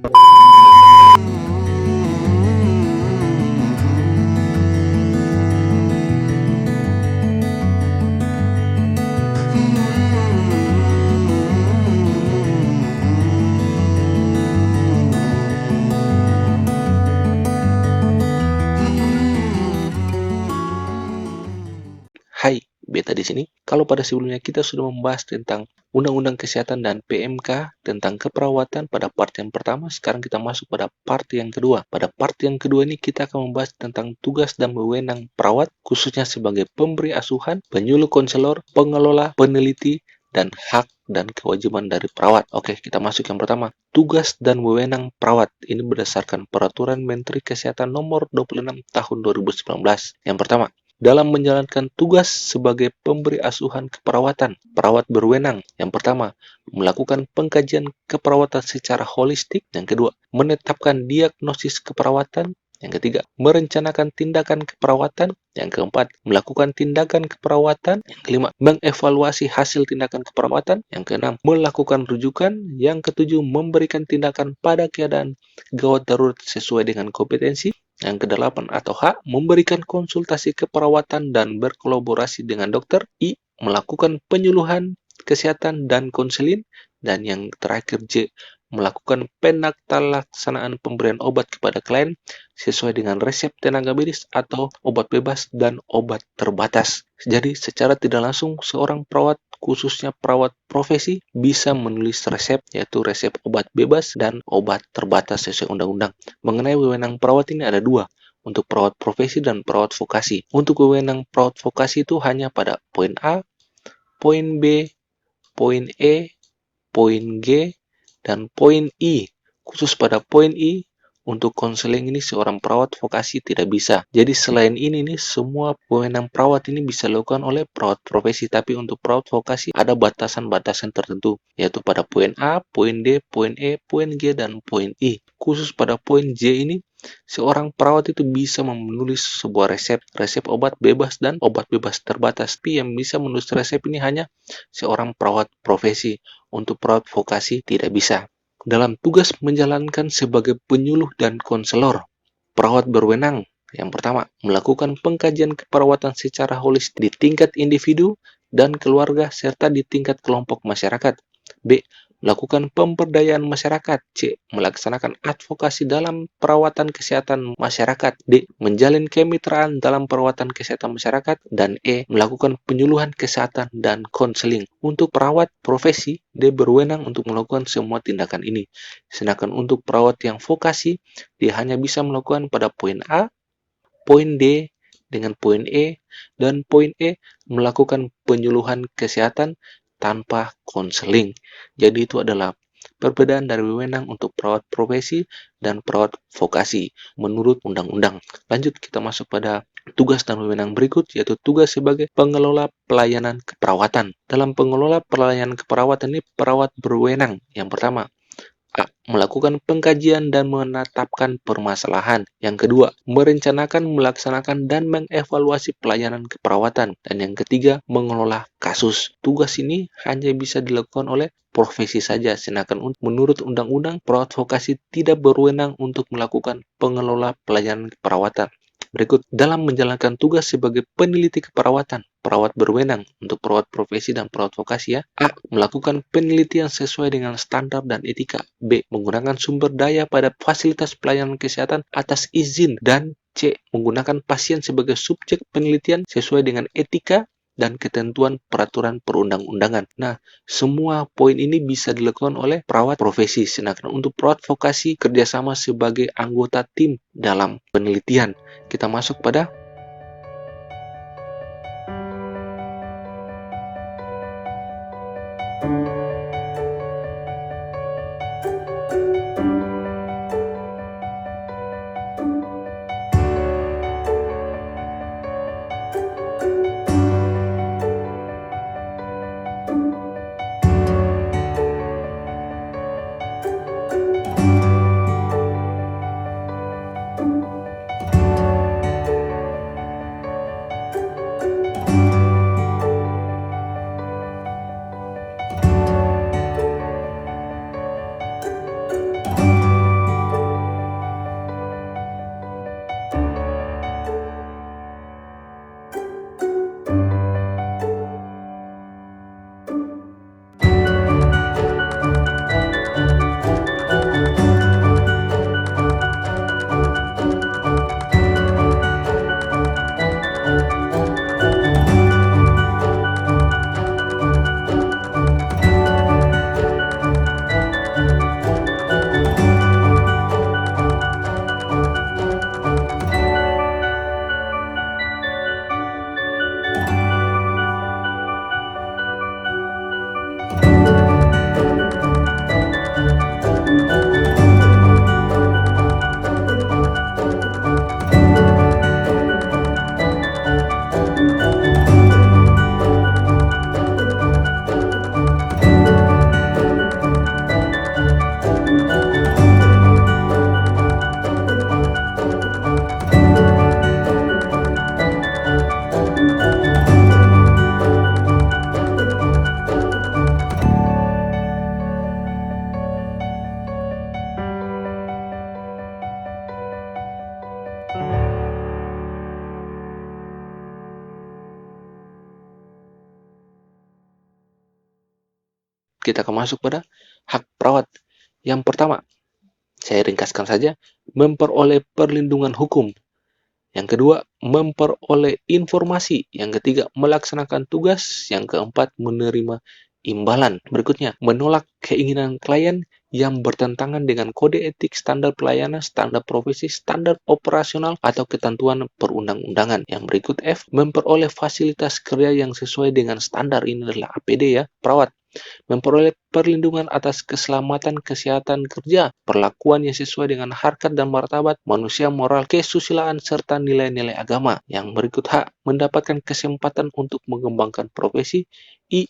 Hai, Beta di sini. Kalau pada sebelumnya kita sudah membahas tentang Undang-Undang Kesehatan dan PMK tentang keperawatan pada part yang pertama, sekarang kita masuk pada part yang kedua. Pada part yang kedua ini kita akan membahas tentang tugas dan wewenang perawat, khususnya sebagai pemberi asuhan, penyuluh konselor, pengelola, peneliti, dan hak dan kewajiban dari perawat. Oke, kita masuk yang pertama. Tugas dan wewenang perawat. Ini berdasarkan Peraturan Menteri Kesehatan Nomor 26 Tahun 2019. Yang pertama, dalam menjalankan tugas sebagai pemberi asuhan keperawatan, perawat berwenang. Yang pertama, melakukan pengkajian keperawatan secara holistik. Yang kedua, menetapkan diagnosis keperawatan. Yang ketiga, merencanakan tindakan keperawatan. Yang keempat, melakukan tindakan keperawatan. Yang kelima, mengevaluasi hasil tindakan keperawatan. Yang keenam, melakukan rujukan. Yang ketujuh, memberikan tindakan pada keadaan gawat darurat sesuai dengan kompetensi. Yang kedelapan atau H, memberikan konsultasi keperawatan dan berkolaborasi dengan dokter. I, melakukan penyuluhan kesehatan dan konseling. Dan yang terakhir J, melakukan penaktalaksanaan pemberian obat kepada klien sesuai dengan resep tenaga medis atau obat bebas dan obat terbatas. Jadi secara tidak langsung seorang perawat, khususnya perawat profesi, bisa menulis resep, yaitu resep obat bebas dan obat terbatas sesuai undang-undang. Mengenai wewenang perawat ini ada dua, untuk perawat profesi dan perawat vokasi. Untuk wewenang perawat vokasi itu hanya pada poin A, poin B, poin E, poin G, dan poin I. Khusus pada poin I, untuk konseling ini seorang perawat vokasi tidak bisa. Jadi selain ini nih, semua wewenang perawat ini bisa dilakukan oleh perawat profesi, tapi untuk perawat vokasi ada batasan-batasan tertentu, yaitu pada poin A, poin D, poin E, poin G, dan poin I. Khusus pada poin J ini, seorang perawat itu bisa menulis sebuah resep obat bebas dan obat bebas terbatas. Tapi yang bisa menulis resep ini hanya seorang perawat profesi. Untuk perawat vokasi tidak bisa. Dalam tugas menjalankan sebagai penyuluh dan konselor, perawat berwenang. Yang pertama, melakukan pengkajian keperawatan secara holistik di tingkat individu dan keluarga serta di tingkat kelompok masyarakat. B, melakukan pemberdayaan masyarakat. C, melaksanakan advokasi dalam perawatan kesehatan masyarakat. D, menjalin kemitraan dalam perawatan kesehatan masyarakat. Dan E, melakukan penyuluhan kesehatan dan konseling. Untuk perawat profesi, D berwenang untuk melakukan semua tindakan ini. Sedangkan untuk perawat yang vokasi, dia hanya bisa melakukan pada poin A, poin D, dengan poin E, dan poin E melakukan penyuluhan kesehatan tanpa konseling. Jadi itu adalah perbedaan dari wewenang untuk perawat profesi dan perawat vokasi menurut undang-undang. Lanjut kita masuk pada tugas dan wewenang berikut, yaitu tugas sebagai pengelola pelayanan keperawatan. Dalam pengelola pelayanan keperawatan ini perawat berwenang. Yang pertama, A, melakukan pengkajian dan menetapkan permasalahan. Yang kedua, merencanakan, melaksanakan, dan mengevaluasi pelayanan keperawatan. Dan yang ketiga, mengelola kasus. Tugas ini hanya bisa dilakukan oleh profesi saja, sedangkan menurut undang-undang, perawat vokasi tidak berwenang untuk melakukan pengelola pelayanan keperawatan. Berikut, dalam menjalankan tugas sebagai peneliti keperawatan, perawat berwenang. Untuk perawat profesi dan perawat vokasi ya. A, melakukan penelitian sesuai dengan standar dan etika. B, menggunakan sumber daya pada fasilitas pelayanan kesehatan atas izin. Dan C, menggunakan pasien sebagai subjek penelitian sesuai dengan etika dan ketentuan peraturan perundang-undangan. Nah, semua poin ini bisa dilakukan oleh perawat profesi. Sedangkan untuk perawat vokasi, kerjasama sebagai anggota tim dalam penelitian. Kita masuk pada kita akan masuk pada hak perawat. Yang pertama, saya ringkaskan saja, memperoleh perlindungan hukum. Yang kedua, memperoleh informasi. Yang ketiga, melaksanakan tugas. Yang keempat, menerima imbalan. Berikutnya, menolak keinginan klien yang bertentangan dengan kode etik, standar pelayanan, standar profesi, standar operasional, atau ketentuan perundang-undangan. Yang berikut F, memperoleh fasilitas kerja yang sesuai dengan standar. Ini adalah APD ya, perawat. Memperoleh perlindungan atas keselamatan kesehatan kerja, perlakuan yang sesuai dengan harkat dan martabat manusia, moral, kesusilaan, serta nilai-nilai agama. Yang berikut H, mendapatkan kesempatan untuk mengembangkan profesi. I,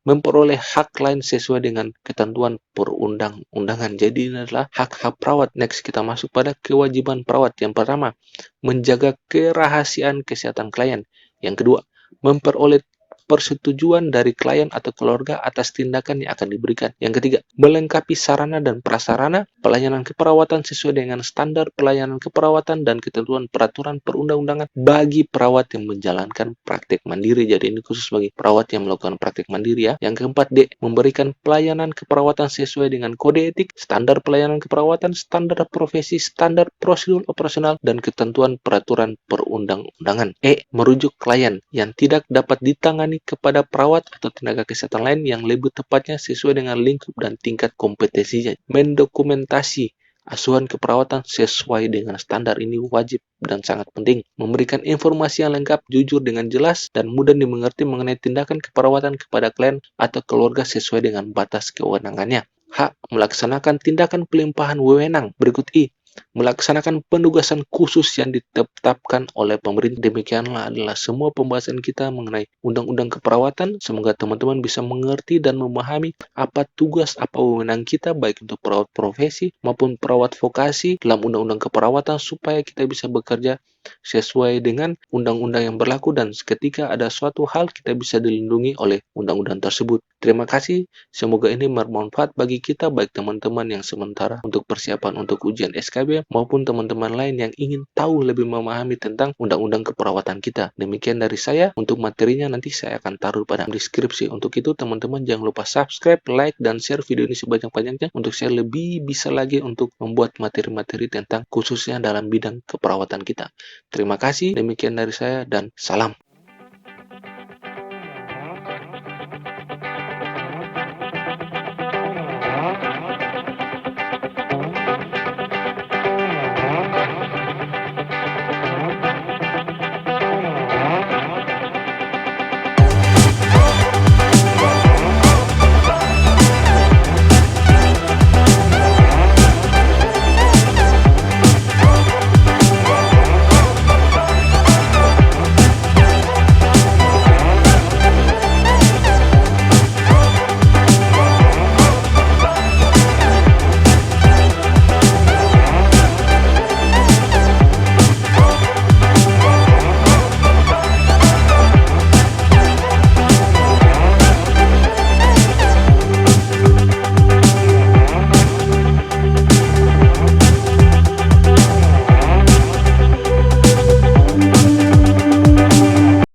memperoleh hak lain sesuai dengan ketentuan perundang-undangan. Jadi ini adalah hak-hak perawat. Next, kita masuk pada kewajiban perawat. Yang pertama, menjaga kerahasiaan kesehatan klien. Yang kedua, memperoleh persetujuan dari klien atau keluarga atas tindakan yang akan diberikan. Yang ketiga, melengkapi sarana dan prasarana pelayanan keperawatan sesuai dengan standar pelayanan keperawatan dan ketentuan peraturan perundang-undangan bagi perawat yang menjalankan praktik mandiri. Jadi ini khusus bagi perawat yang melakukan praktik mandiri ya. Yang keempat, D, memberikan pelayanan keperawatan sesuai dengan kode etik, standar pelayanan keperawatan, standar profesi, standar prosedur operasional, dan ketentuan peraturan perundang-undangan. E, merujuk klien yang tidak dapat ditangani kepada perawat atau tenaga kesehatan lain yang lebih tepatnya sesuai dengan lingkup dan tingkat kompetensinya. Mendokumentasi asuhan keperawatan sesuai dengan standar. Ini wajib dan sangat penting. Memberikan informasi yang lengkap, jujur dengan jelas, dan mudah dimengerti mengenai tindakan keperawatan kepada klien atau keluarga sesuai dengan batas kewenangannya. H, melaksanakan tindakan pelimpahan wewenang. Berikut I, melaksanakan penugasan khusus yang ditetapkan oleh pemerintah. Demikianlah adalah semua pembahasan kita mengenai undang-undang keperawatan. Semoga teman-teman bisa mengerti dan memahami apa tugas, apa wewenang kita, baik untuk perawat profesi maupun perawat vokasi dalam undang-undang keperawatan, supaya kita bisa bekerja sesuai dengan undang-undang yang berlaku, dan ketika ada suatu hal kita bisa dilindungi oleh undang-undang tersebut. Terima kasih, semoga ini bermanfaat bagi kita, baik teman-teman yang sementara untuk persiapan untuk ujian SKB maupun teman-teman lain yang ingin tahu lebih memahami tentang undang-undang keperawatan kita. Demikian dari saya, untuk materinya nanti saya akan taruh pada deskripsi. Untuk itu teman-teman jangan lupa subscribe, like, dan share video ini sebanyak-banyaknya untuk saya lebih bisa lagi untuk membuat materi-materi tentang khususnya dalam bidang keperawatan kita. Terima kasih, demikian dari saya, dan salam.